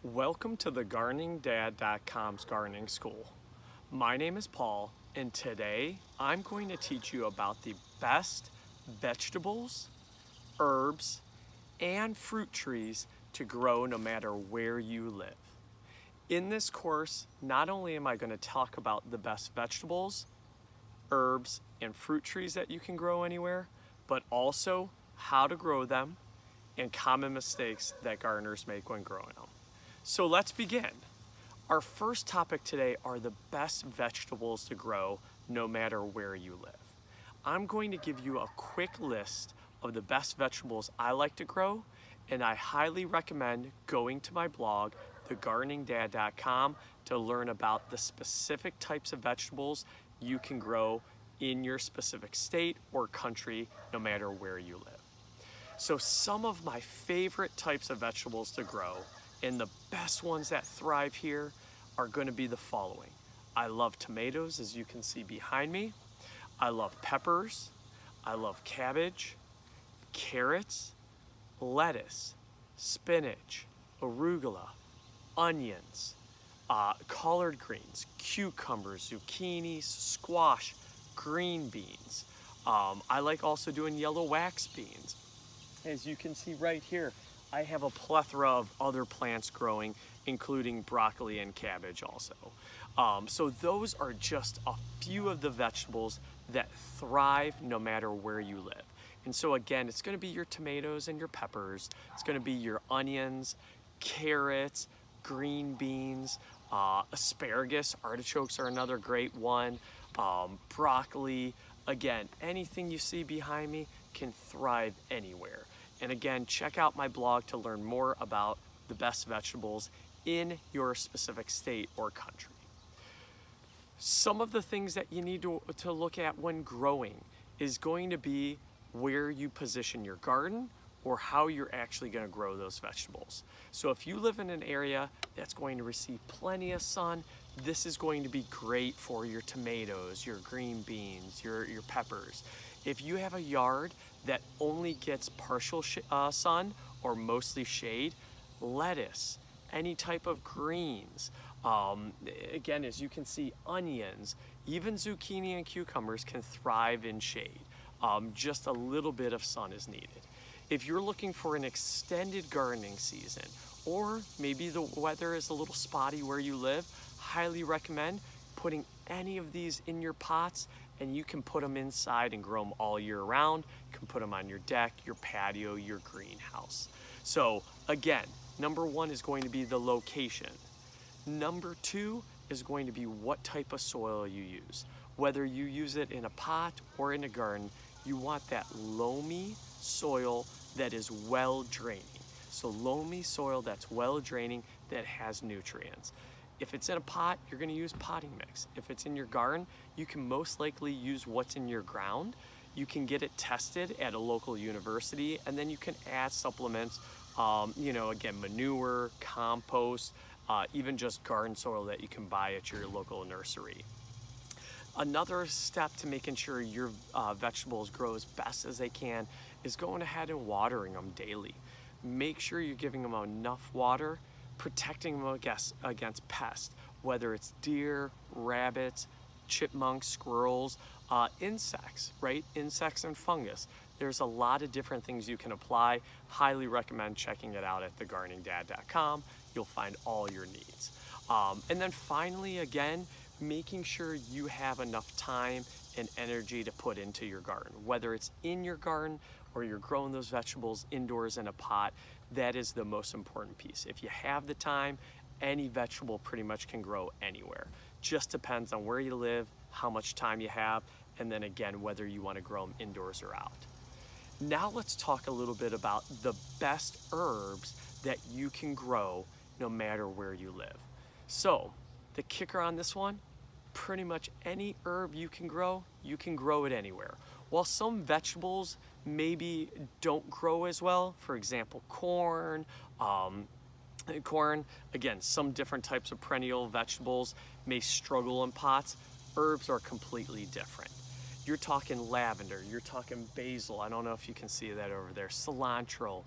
Welcome to the GardeningDad.com's Gardening School. My name is Paul, and today I'm going to teach you about the best vegetables, herbs, and fruit trees to grow no matter where you live. In this course, not only am I going to talk about the best vegetables, herbs, and fruit trees that you can grow anywhere, but also how to grow them and common mistakes that gardeners make when growing them. So let's begin. Our first topic today are the best vegetables to grow no matter where you live. I'm going to give you a quick list of the best vegetables I like to grow, and I highly recommend going to my blog, thegardeningdad.com, to learn about the specific types of vegetables you can grow in your specific state or country no matter where you live. So some of my favorite types of vegetables to grow and the best ones that thrive here are going to be the following. I love tomatoes, as you can see behind me. I love peppers. I love cabbage, carrots, lettuce, spinach, arugula, onions, collard greens, cucumbers, zucchinis, squash, green beans. I like also doing yellow wax beans. As you can see right here, I have a plethora of other plants growing, including broccoli and cabbage also. So those are just a few of the vegetables that thrive no matter where you live. And so again, it's going to be your tomatoes and your peppers. It's going to be your onions, carrots, green beans, asparagus, artichokes are another great one, broccoli. Again, anything you see behind me can thrive anywhere. And again, check out my blog to learn more about the best vegetables in your specific state or country. Some of the things that you need to look at when growing is going to be where you position your garden or how you're actually going to grow those vegetables. So if you live in an area that's going to receive plenty of sun, this is going to be great for your tomatoes, your green beans, your peppers. If you have a yard that only gets partial sun or mostly shade, lettuce, any type of greens, again, as you can see, onions, even zucchini and cucumbers can thrive in shade. Just a little bit of sun is needed. If you're looking for an extended gardening season, or maybe the weather is a little spotty where you live, highly recommend putting any of these in your pots, and you can put them inside and grow them all year round. You can put them on your deck, your patio, your greenhouse. So again, number one is going to be the location. Number two is going to be what type of soil you use. Whether you use it in a pot or in a garden, you want that loamy soil that is well draining. So loamy soil that's well draining, that has nutrients. If it's in a pot, you're going to use potting mix. If it's in your garden, you can most likely use what's in your ground. You can get it tested at a local university, and then you can add supplements, again, manure, compost, even just garden soil that you can buy at your local nursery. Another step to making sure your vegetables grow as best as they can is going ahead and watering them daily. Make sure you're giving them enough water, protecting them against pests, whether it's deer, rabbits, chipmunks, squirrels, insects, right? Insects and fungus. There's a lot of different things you can apply. Highly recommend checking it out at thegardeningdad.com. You'll find all your needs. And then finally, again, making sure you have enough time and energy to put into your garden, whether it's in your garden or you're growing those vegetables indoors in a pot. That is the most important piece. If you have the time, any vegetable pretty much can grow anywhere. Just depends on where you live, how much time you have, and then again, whether you want to grow them indoors or out. Now let's talk a little bit about the best herbs that you can grow no matter where you live. So the kicker on this one, pretty much any herb you can grow it anywhere. While some vegetables maybe don't grow as well, for example, corn, again, some different types of perennial vegetables may struggle in pots. Herbs are completely different. You're talking lavender, you're talking basil, I don't know if you can see that over there, cilantro,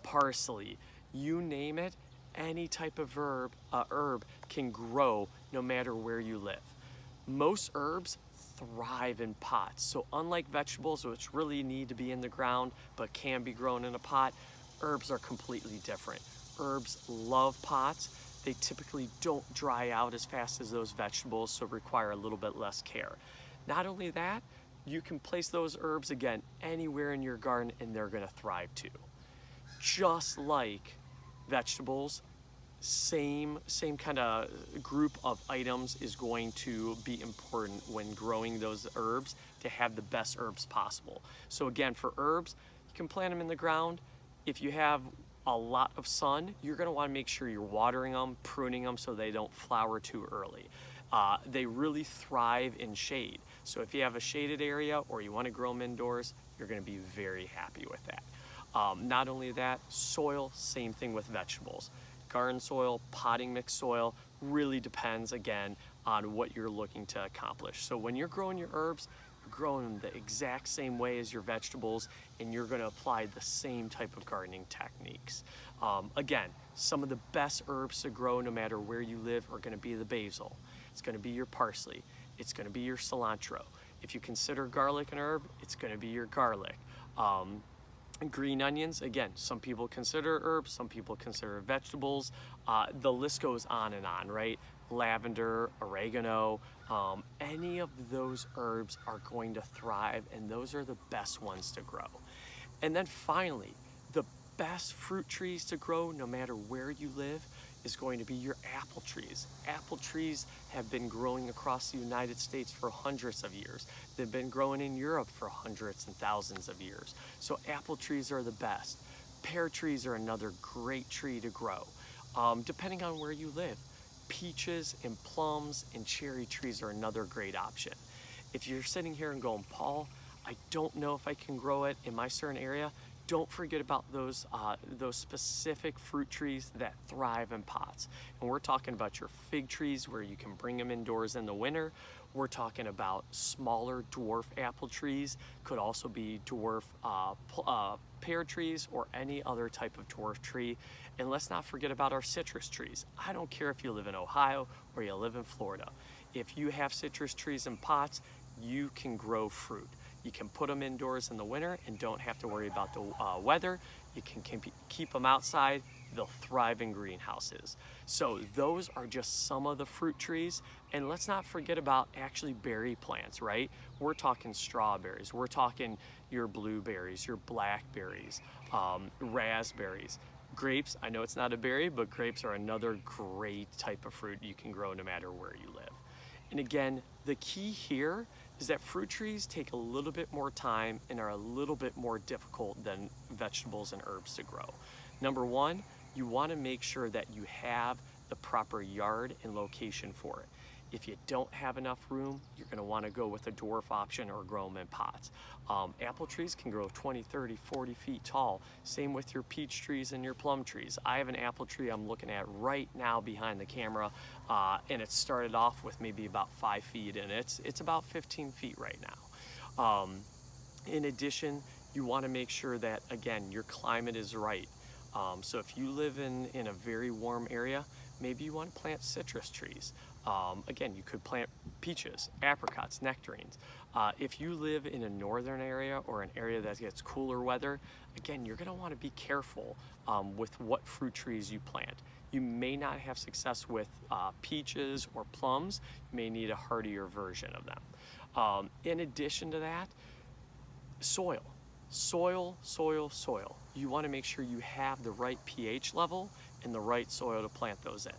parsley, you name it, any type of herb can grow no matter where you live. Most herbs thrive in pots. So unlike vegetables, which really need to be in the ground but can be grown in a pot, herbs are completely different. Herbs love pots. They typically don't dry out as fast as those vegetables, so require a little bit less care. Not only that, you can place those herbs again anywhere in your garden and they're gonna thrive too. Just like vegetables, same kind of group of items is going to be important when growing those herbs to have the best herbs possible. So again, for herbs, you can plant them in the ground. If you have a lot of sun, you're going to want to make sure you're watering them, pruning them so they don't flower too early. They really thrive in shade. So if you have a shaded area or you want to grow them indoors, you're going to be very happy with that. Not only that, soil, same thing with vegetables. Garden soil, potting mix soil, really depends again on what you're looking to accomplish. So when you're growing your herbs, you're growing them the exact same way as your vegetables, and you're gonna apply the same type of gardening techniques. Again, some of the best herbs to grow no matter where you live are gonna be the basil. It's gonna be your parsley. It's gonna be your cilantro. If you consider garlic an herb, it's gonna be your garlic. Green onions, again, some people consider herbs, some people consider vegetables. The list goes on, right? Lavender, oregano, any of those herbs are going to thrive, and those are the best ones to grow. And then finally, the best fruit trees to grow no matter where you live is going to be your apple trees. Apple trees have been growing across the United States for hundreds of years. They've been growing in Europe for hundreds and thousands of years. So apple trees are the best. Pear trees are another great tree to grow, depending on where you live. Peaches and plums and cherry trees are another great option. If you're sitting here and going, Paul, I don't know if I can grow it in my certain area, don't forget about those specific fruit trees that thrive in pots. And we're talking about your fig trees where you can bring them indoors in the winter. We're talking about smaller dwarf apple trees, could also be dwarf pear trees or any other type of dwarf tree. And let's not forget about our citrus trees. I don't care if you live in Ohio or you live in Florida. If you have citrus trees in pots, you can grow fruit. You can put them indoors in the winter and don't have to worry about the weather. You can keep them outside. They'll thrive in greenhouses. So those are just some of the fruit trees. And let's not forget about actually berry plants, right? We're talking strawberries. We're talking your blueberries, your blackberries, raspberries. Grapes, I know it's not a berry, but grapes are another great type of fruit you can grow no matter where you live. And again, the key here is that fruit trees take a little bit more time and are a little bit more difficult than vegetables and herbs to grow. Number one, you want to make sure that you have the proper yard and location for it. If you don't have enough room, you're going to want to go with a dwarf option or grow them in pots. Apple trees can grow 20, 30, 40 feet tall. Same with your peach trees and your plum trees. I have an apple tree I'm looking at right now behind the camera, and it started off with maybe about 5 feet, and it's about 15 feet right now. In addition, you want to make sure that, again, your climate is right. So if you live in a very warm area, maybe you want to plant citrus trees. Again, you could plant peaches, apricots, nectarines. If you live in a northern area or an area that gets cooler weather, again, you're going to want to be careful with what fruit trees you plant. You may not have success with peaches or plums. You may need a hardier version of them. In addition to that, soil. Soil. You want to make sure you have the right pH level and the right soil to plant those in.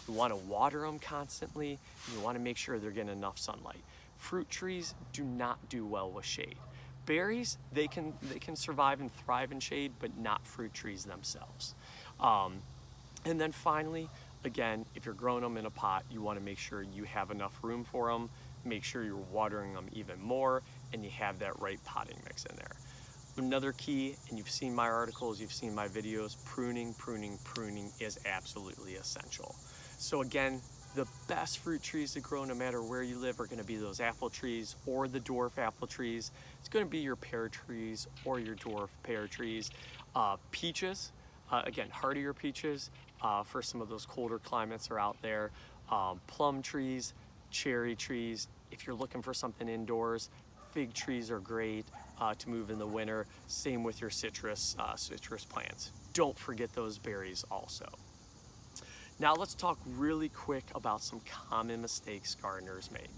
You want to water them constantly. You want to make sure they're getting enough sunlight. Fruit trees do not do well with shade. Berries, they can survive and thrive in shade, but not fruit trees themselves. And then finally, again, if you're growing them in a pot, you want to make sure you have enough room for them, make sure you're watering them even more, and you have that right potting mix in there. Another key, and you've seen my articles, you've seen my videos, pruning is absolutely essential. So again, the best fruit trees to grow no matter where you live are going to be those apple trees or the dwarf apple trees. It's going to be your pear trees or your dwarf pear trees. Peaches, again, hardier peaches. for some of those colder climates are out there. Plum trees, cherry trees. If you're looking for something indoors, fig trees are great to move in the winter. Same with your citrus plants. Don't forget those berries also. Now let's talk really quick about some common mistakes gardeners make.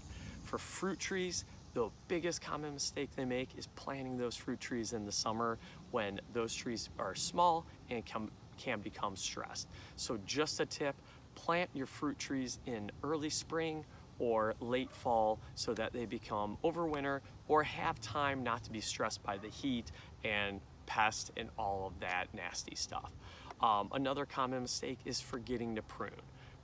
For fruit trees, the biggest common mistake they make is planting those fruit trees in the summer when those trees are small and can become stressed. So just a tip, plant your fruit trees in early spring or late fall so that they become overwinter or have time not to be stressed by the heat and pests and all of that nasty stuff. Another common mistake is forgetting to prune.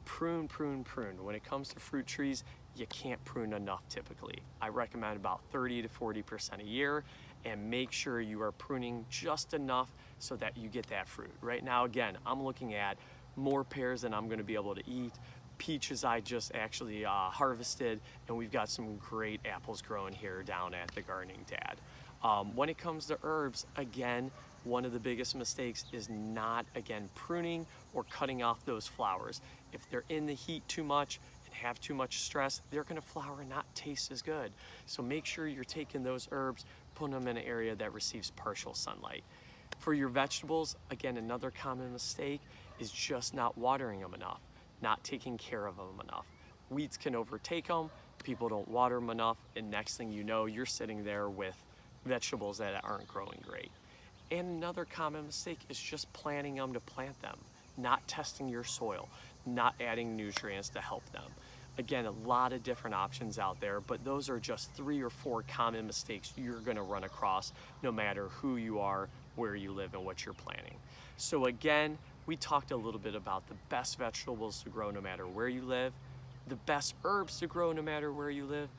Prune, prune, prune. When it comes to fruit trees, you can't prune enough typically. I recommend about 30 to 40% a year, and make sure you are pruning just enough so that you get that fruit. Right now, again, I'm looking at more pears than I'm gonna be able to eat. Peaches I just actually harvested, and we've got some great apples growing here down at the Gardening Dad. When it comes to herbs, again, one of the biggest mistakes is not, again, pruning or cutting off those flowers. If they're in the heat too much and have too much stress, they're gonna flower and not taste as good. So make sure you're taking those herbs, putting them in an area that receives partial sunlight. For your vegetables, again, another common mistake is just not watering them enough, not taking care of them enough. Weeds can overtake them, people don't water them enough, and next thing you know, you're sitting there with vegetables that aren't growing great. And another common mistake is just planting them to plant them, not testing your soil, not adding nutrients to help them. Again, a lot of different options out there, but those are just 3 or 4 common mistakes you're gonna run across no matter who you are, where you live, and what you're planting. So again, we talked a little bit about the best vegetables to grow no matter where you live, the best herbs to grow no matter where you live,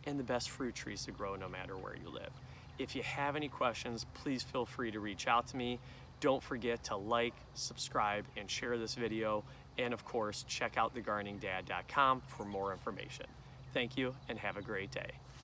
and the best fruit trees to grow no matter where you live. If you have any questions, please feel free to reach out to me. Don't forget to like, subscribe, and share this video. And of course, check out thegardeningdad.com for more information. Thank you and have a great day.